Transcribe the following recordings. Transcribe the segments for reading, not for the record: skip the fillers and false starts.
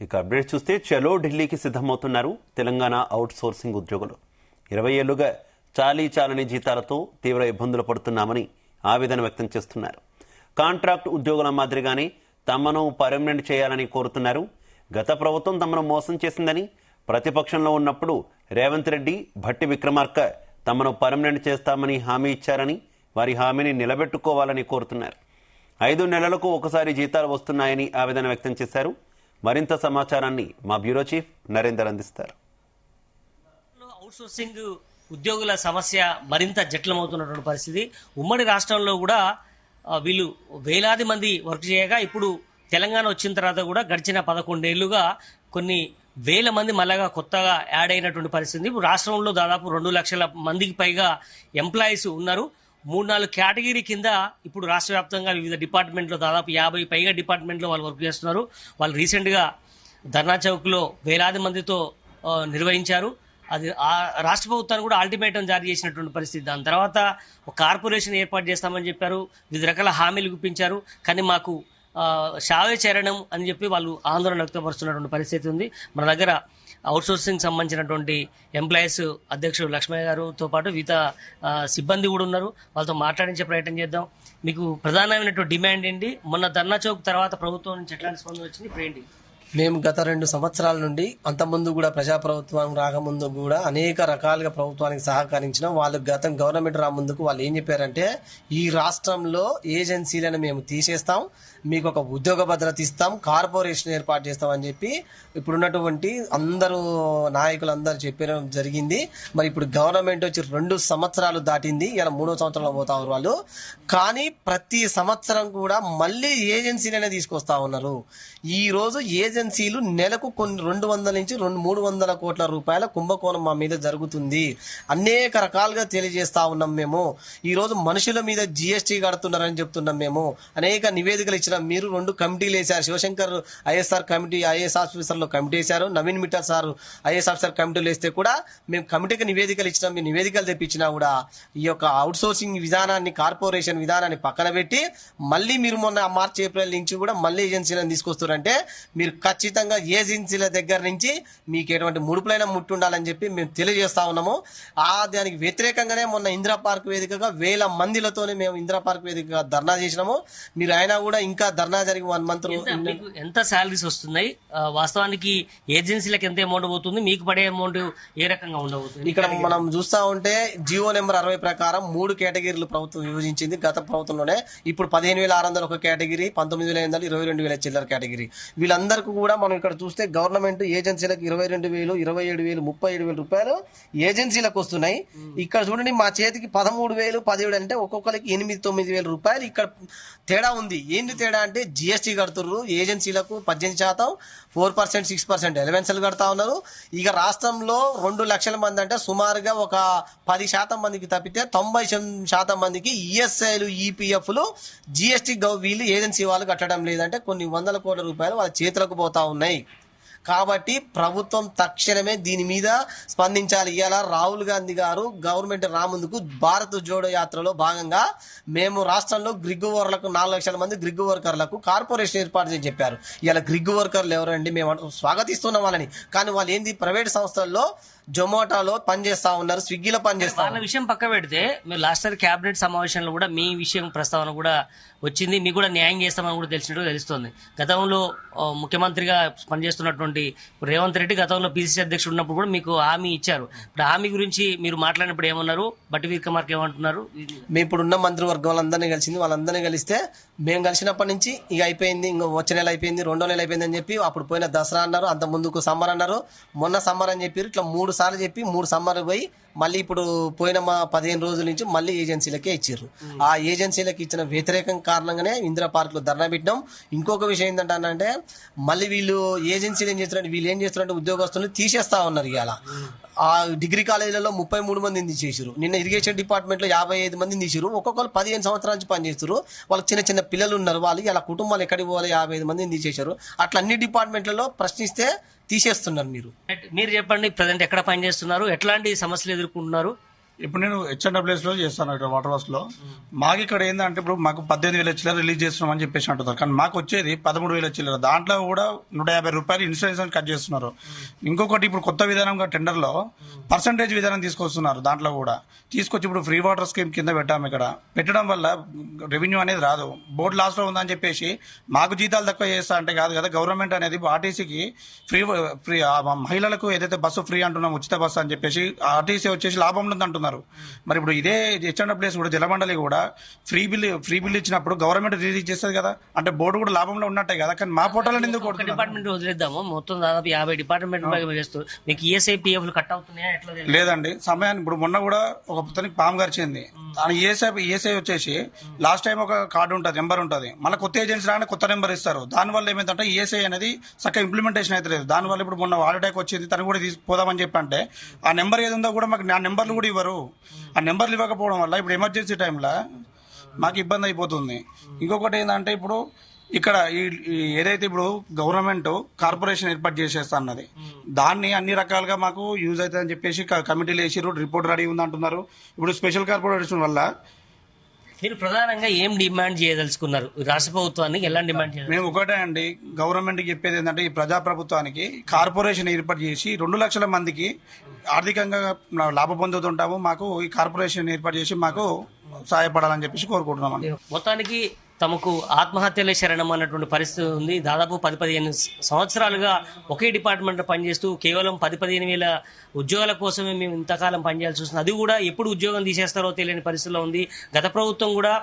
ఇక అప్డేట్ చూస్తే చలో ఢిల్లీకి సిద్ధమవుతున్నారు తెలంగాణ అవుట్ సోర్సింగ్ ఉద్యోగులు. 20 ఏళ్లుగా చాలని జీతాలతో తీవ్ర ఇబ్బందులు పడుతున్నామని ఆవేదన వ్యక్తం చేస్తున్నారు. కాంట్రాక్ట్ ఉద్యోగుల మాదిరిగానే తమను పర్మనెంట్ చేయాలని కోరుతున్నారు. గత ప్రభుత్వం తమను మోసం చేసిందని, ప్రతిపక్షంలో ఉన్నప్పుడు రేవంత్ రెడ్డి, భట్టి విక్రమార్క తమను పర్మనెంట్ చేస్తామని హామీ ఇచ్చారని, వారి హామీని నిలబెట్టుకోవాలని కోరుతున్నారు. 5 నెలలకు ఒకసారి జీతాలు వస్తున్నాయని ఆవేదన వ్యక్తం చేశారు. మరింత సమాచారాన్ని మా బ్యూరో చీఫ్ నరేందర్ అందిస్తారు. అవుట్సోర్సింగ్ ఉద్యోగుల సమస్య మరింత జటిలమవుతున్నటువంటి పరిస్థితి. ఉమ్మడి రాష్ట్రంలో కూడా వీళ్ళు వేలాది మంది వర్క్ చేయగా ఇప్పుడు తెలంగాణ వచ్చిన తర్వాత కూడా గడిచిన 11 ఏళ్లుగా కొన్ని వేల మంది మళ్ళగా కొత్తగా యాడ్ అయినటువంటి పరిస్థితి. ఇప్పుడు రాష్ట్రంలో దాదాపు 2 లక్షల మందికి పైగా ఎంప్లాయీస్ ఉన్నారు. 3-4 కేటగిరీ కింద ఇప్పుడు రాష్ట్ర వ్యాప్తంగా వివిధ డిపార్ట్మెంట్లో దాదాపు 50 పైగా డిపార్ట్మెంట్లో వాళ్ళు వర్క్ చేస్తున్నారు. వాళ్ళు రీసెంట్గా ధర్నా చౌక్లో వేలాది మందితో నిర్వహించారు. అది రాష్ట్ర ప్రభుత్వాన్ని కూడా అల్టిమేటం జారీ చేసినటువంటి పరిస్థితి. దాని తర్వాత ఒక కార్పొరేషన్ ఏర్పాటు చేస్తామని చెప్పారు, వివిధ రకాల హామీలు గుప్పించారు. కానీ మాకు షావే చేరడం అని చెప్పి వాళ్ళు ఆందోళన వ్యక్తపరుస్తున్నటువంటి పరిస్థితి ఉంది. మన దగ్గర అవుట్సోర్సింగ్ సంబంధించినటువంటి ఎంప్లాయీస్ అధ్యక్షుడు లక్ష్మయ్య గారుతో పాటు వివిధ సిబ్బంది కూడా ఉన్నారు. వాళ్ళతో మాట్లాడించే ప్రయత్నం చేద్దాం. మీకు ప్రధానమైనటువంటి డిమాండ్ ఏంటి? మొన్న ధర్నా చౌక్ తర్వాత ప్రభుత్వం నుంచి ఎట్లాంటి స్పందన వచ్చింది? ఇప్పుడు ఏంటి? మేము గత 2 సంవత్సరాల నుండి అంతకుముందు కూడా ప్రజాప్రభుత్వం రాకముందు కూడా అనేక రకాలుగా ప్రభుత్వానికి సహకరించిన వాళ్ళు గవర్నమెంట్ రాముందుకు వాళ్ళు ఏం చెప్పారంటే, ఈ రాష్ట్రంలో ఏజెన్సీలను మేము తీసేస్తాం, మీకు ఒక ఉద్యోగ భద్రత ఇస్తాం, కార్పొరేషన్ ఏర్పాటు చేస్తామని చెప్పి ఇప్పుడున్నటువంటి అందరూ నాయకులందరూ చెప్పడం జరిగింది. మరి ఇప్పుడు గవర్నమెంట్ వచ్చి 2 సంవత్సరాలు దాటింది, ఇలా 3వ సంవత్సరంలో పోతా వాళ్ళు. కానీ ప్రతి సంవత్సరం కూడా మళ్ళీ ఏజెన్సీలనే తీసుకొస్తా ఉన్నారు. ఈ రోజు ఏజెన్సీలు నెలకు కొన్ని 200 నుంచి 300 కోట్ల రూపాయల కుంభకోణం మా మీద జరుగుతుంది. అనేక రకాలుగా తెలియజేస్తా ఉన్నాం. మేము ఈ రోజు మనుషుల మీద జిఎస్టీ కడుతున్నారని చెప్తున్నాం. మేము అనేక నివేదికలు ఇచ్చినాం. మీరు 2 కమిటీలు వేశారు. శివశంకర్ ఐఎస్ఆర్ కమిటీ, ఐఏఎస్ ఆఫీసర్లో కమిటీ వేశారు. Naveen Mittal sir IAS officer కమిటీలు వేస్తే కూడా మేము కమిటీకి నివేదికలు ఇచ్చినాం. మీ నివేదికలు తెప్పించినా కూడా ఈ యొక్క అవుట్సోర్సింగ్ విధానాన్ని, కార్పొరేషన్ విధానాన్ని పక్కన పెట్టి మళ్ళీ మీరు మొన్న మార్చి ఏప్రిల్ నుంచి కూడా మళ్ళీ ఏజెన్సీలను తీసుకొస్తారు. అంటే మీరు ఖచ్చితంగా ఏజెన్సీల దగ్గర నుంచి మీకు ఎటువంటి ముడుపులైనా ముట్టుండాలని చెప్పి మేము తెలియజేస్తా ఉన్నాము. దానికి వ్యతిరేకంగానే మొన్న ఇందిరా పార్క్ వేదికగా వేల మందిలతోనే మేము ఇందిరా పార్క్ వేదికగా ధర్నా చేసినాము. మీరు అయినా కూడా ఇంకా ధర్నా జరిగి 1 మంత్ ఎంత శాలరీస్ వస్తున్నాయి? వాస్తవానికి ఏజెన్సీలకు ఎంత అమౌంట్ పోతుంది? మీకు పడే అమౌంట్ ఏ రకంగా ఉండబోతుంది? ఇక్కడ మనం చూస్తా ఉంటే జియో నెంబర్ 60 ప్రకారం 3 కేటగిరీలు ప్రభుత్వం విభజించింది గత ప్రభుత్వంలోనే. ఇప్పుడు 15,600 ఒక కేటగిరీ, 19,500, 22,000 చిల్లర కేటగిరీ. వీళ్ళందరికీ కూడా మనం ఇక్కడ చూస్తే గవర్నమెంట్ ఏజెన్సీలకు 22,000, 27,000, 37,000 రూపాయలు ఏజెన్సీలకు వస్తున్నాయి. ఇక్కడ చూడండి మా చేతికి 13,000, 17 అంటే ఒక్కొక్కరికి 8,000-9,000 రూపాయలు ఇక్కడ తేడా ఉంది. ఏంటి తేడా అంటే జిఎస్టీ కడుతున్నారు. ఏజెన్సీలకు 18%, 4%, 6% ఎలవెన్స్లు కడతా ఉన్నారు. ఇక రాష్ట్రంలో 2 లక్షల మంది అంటే సుమారుగా ఒక 10% మందికి తప్పితే 90% మందికి ఈఎస్ఐలు, ఈపీఎఫ్లు జిఎస్టీ వీళ్ళు ఏజెన్సీ వాళ్ళు కట్టడం లేదంటే కొన్ని 100 కోట్ల రూపాయలు వాళ్ళ చేతులకు పోతా ఉన్నాయి. కాబట్టి ప్రభుత్వం తక్షణమే దీని మీద స్పందించాలి. ఇవాళ రాహుల్ గాంధీ గారు గవర్నమెంట్ రాముందుకు భారత్ జోడో యాత్రలో భాగంగా మేము రాష్ట్రంలో గ్రిగ్ వర్కర్లకు 4 లక్షల మంది గ్రిగ్ వర్కర్లకు కార్పొరేషన్ ఏర్పాటు చేసి చెప్పారు. ఇవాళ గ్రిగ్ వర్కర్లు ఎవరండి? మేము స్వాగతిస్తున్నాం వాళ్ళని. కానీ వాళ్ళు ఏంది ప్రైవేట్ సంస్థల్లో జొమాటోలో పనిచేస్తా ఉన్నారు, స్విగ్గీలో పనిచేస్తా వాళ్ళ విషయం పక్క పెడితే మీరు లాస్ట్ ఇయర్ క్యాబినెట్ సమావేశంలో కూడా మీ విషయం ప్రస్తావన కూడా వచ్చింది. మీకు కూడా న్యాయం చేస్తామని కూడా తెలిసినట్టు తెలుస్తోంది. గతంలో ముఖ్యమంత్రిగా పనిచేస్తున్నటువంటి రేవంత్ రెడ్డి గతంలో పిసిసి అధ్యక్షుడు ఉన్నప్పుడు కూడా మీకు హామీ ఇచ్చారు. ఇప్పుడు హామీ గురించి మీరు మాట్లాడినప్పుడు ఏమన్నారు? భట్టి విక్రమార్క ఏమంటున్నారు? మేము ఇప్పుడు ఉన్న మంత్రివర్గం వాళ్ళందరినీ కలిసింది. వాళ్ళందరినీ కలిస్తే మేము కలిసినప్పటి నుంచి ఇక అయిపోయింది, ఇంకో వచ్చే నెల అయిపోయింది, 2వ నెల అయిపోయింది అని చెప్పి అప్పుడు పోయిన దసరా అన్నారు, అంత ముందుకు సమ్మర్ అన్నారు, మొన్న సమ్మర్ అని చెప్పి ఇట్లా 3 సార్లు చెప్పి 3 సమ్మర్ పోయి మళ్ళీ ఇప్పుడు పోయిన 15 రోజుల నుంచి మళ్ళీ ఏజెన్సీలకే ఇచ్చారు. ఆ ఏజెన్సీలకు ఇచ్చిన వ్యతిరేకం కారణంగానే ఇందిరా పార్క్ లో ధర్నా పెట్టినాం. ఇంకొక విషయం ఏంటంటే మళ్ళీ వీళ్ళు ఏజెన్సీలు ఏం చేస్తున్నారంటే, వీళ్ళు ఏం చేస్తున్నారంటే ఉద్యోగస్తులు తీసేస్తా ఉన్నారు. ఇవాళ ఆ డిగ్రీ కాలేజీలలో 33 మందిని తీసేసారు. నిన్న ఇరిగేషన్ డిపార్ట్మెంట్ లో 55 మందిని తీసారు. ఒక్కొక్కరు 15 సంవత్సరాల నుంచి పనిచేస్తారు. వాళ్ళకి చిన్న చిన్న పిల్లలు ఉన్నారు. వాళ్ళు ఇలా కుటుంబాలు ఎక్కడికి పోవాలి? 55 మందిని తీసేశారు. అట్లా అన్ని డిపార్ట్మెంట్లలో ప్రశ్నిస్తే తీసేస్తున్నారు. మీరు చెప్పండి, ప్రజెంట్ ఎక్కడ పనిచేస్తున్నారు? ఎట్లాంటి సమస్యలు ఎదుర్కొంటున్నారు? ఇప్పుడు నేను HNWS లో చేస్తాను ఇక్కడ వాటర్ వర్క్స్ లో. మాకు ఇక్కడ ఏంటంటే ఇప్పుడు మాకు 18,000 చిల్లర రిలీజ్ చేస్తున్నాం అని చెప్పేసి అంటున్నారు, కానీ మాకు వచ్చేది 13,000 చిల్లర. దాంట్లో కూడా 150 రూపాయలు ఇన్సూరెన్స్ కట్ చేస్తున్నారు. ఇంకొకటి ఇప్పుడు కొత్త విధానంగా టెండర్ లో పర్సంటేజ్ విధానం తీసుకొస్తున్నారు. దాంట్లో కూడా తీసుకొచ్చి ఇప్పుడు ఫ్రీ వాటర్ స్కీమ్ కింద పెట్టాము. ఇక్కడ పెట్టడం వల్ల రెవెన్యూ అనేది రాదు. బోర్డు లాస్ లో ఉందని చెప్పేసి మాకు జీతాలు తక్కువ చేస్తా అంటే కాదు కదా. గవర్నమెంట్ అనేది ఆర్టీసీకి ఫ్రీ మహిళలకు ఏదైతే బస్సు ఫ్రీ అంటున్నాం, ఉచిత బస్సు అని చెప్పేసి ఆర్టీసీ వచ్చేసి లాభంలో ఉంది అంటున్నారు. మరి ఇప్పుడు ఇదే HNWS కూడా జలమండలి కూడా ఫ్రీ బిల్ ఇచ్చినప్పుడు గవర్నమెంట్ రిలీజ్ చేస్తుంది కదా, అంటే బోర్డు కూడా లాభంలో ఉన్నట్టే కదా. కానీ మా పోటాలను ఎందుకు ఒక డిపార్ట్మెంట్ వదిలేద్దాము, మొత్తం దాదాపు 50 డిపార్ట్మెంట్ చేస్తూ మీకు ESI PF కట్ అవుతున్నాయా ఎట్లా? లేదండి, సమయాన్ని ఇప్పుడు మొన్న కూడా ఒక పుస్తకానికి పాము గరిచింది. దాని ESI వచ్చేసి లాస్ట్ టైం ఒక కార్డు ఉంటుంది, నెంబర్ ఉంటుంది. మళ్ళీ కొత్త ఏజెన్సీ రాగానే కొత్త నెంబర్ ఇస్తారు. దానివల్ల ఏమైందంటే ESI అనేది చక్కగా ఇంప్లిమెంటేషన్ అయితే లేదు. దానివల్ల ఇప్పుడు మొన్న హార్ట్ అటాక్ వచ్చింది, తను కూడా పోదామని చెప్పి అంటే ఆ నెంబర్ ఏది ఉందో కూడా మాకు ఆ నెంబర్లు కూడా ఇవ్వరు. ఆ నెంబర్లు ఇవ్వకపోవడం వల్ల ఇప్పుడు ఎమర్జెన్సీ టైంలో మాకు ఇబ్బంది అయిపోతుంది. ఇంకొకటి ఏంటంటే ఇప్పుడు ఇక్కడ ఏదైతే ఇప్పుడు గవర్నమెంట్ కార్పొరేషన్ ఏర్పాటు చేసేస్తా అన్నది, దాన్ని అన్ని రకాలుగా మాకు యూజ్ అవుతుందని చెప్పేసి కమిటీలు వేసిరు, రిపోర్ట్ రెడీ ఉంది అంటున్నారు. ఇప్పుడు స్పెషల్ కార్పొరేషన్ వల్ల మీరు ప్రధానంగా ఏం డిమాండ్ చేయదలుచుకున్నారు? రాష్ట్ర ప్రభుత్వానికి ఎలా డిమాండ్ చేయాలి? మేము ఒకటే అండి, గవర్నమెంట్కి చెప్పేది ఏంటంటే ఈ ప్రజాప్రభుత్వానికి కార్పొరేషన్ ఏర్పాటు చేసి 2 లక్షల మందికి ఆర్థికంగా లాభ పొందుతుంటాము. మాకు ఈ కార్పొరేషన్ ఏర్పాటు చేసి మాకు సహాయపడాలని చెప్పేసి కోరుకుంటున్నాం. మొత్తానికి తమకు ఆత్మహత్యలే శరణం అన్నటువంటి పరిస్థితి ఉంది. దాదాపు 10-15 సంవత్సరాలుగా ఒకే డిపార్ట్మెంట్లో పనిచేస్తూ కేవలం 10-15 వేల ఉద్యోగాల కోసమే మేము ఇంతకాలం పనిచేయాల్సి వస్తుంది. అది కూడా ఎప్పుడు ఉద్యోగం తీసేస్తారో తెలియని పరిస్థితిలో ఉంది. గత ప్రభుత్వం కూడా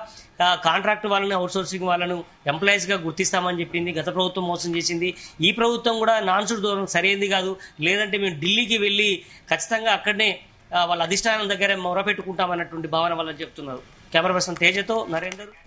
కాంట్రాక్ట్ వాళ్ళని, అవుట్సోర్సింగ్ వాళ్ళను ఎంప్లాయీస్గా గుర్తిస్తామని చెప్పింది. గత ప్రభుత్వం మోసం చేసింది. ఈ ప్రభుత్వం కూడా నాన్ సూట్ ధోరణి సరైనది కాదు, లేదంటే మేము ఢిల్లీకి వెళ్ళి ఖచ్చితంగా అక్కడనే వాళ్ళ అధిష్టానం దగ్గర మొరపెట్టుకుంటామన్నటువంటి భావన వాళ్ళని చెప్తున్నారు. కెమెరా పర్సన్ తేజతో నరేందర్.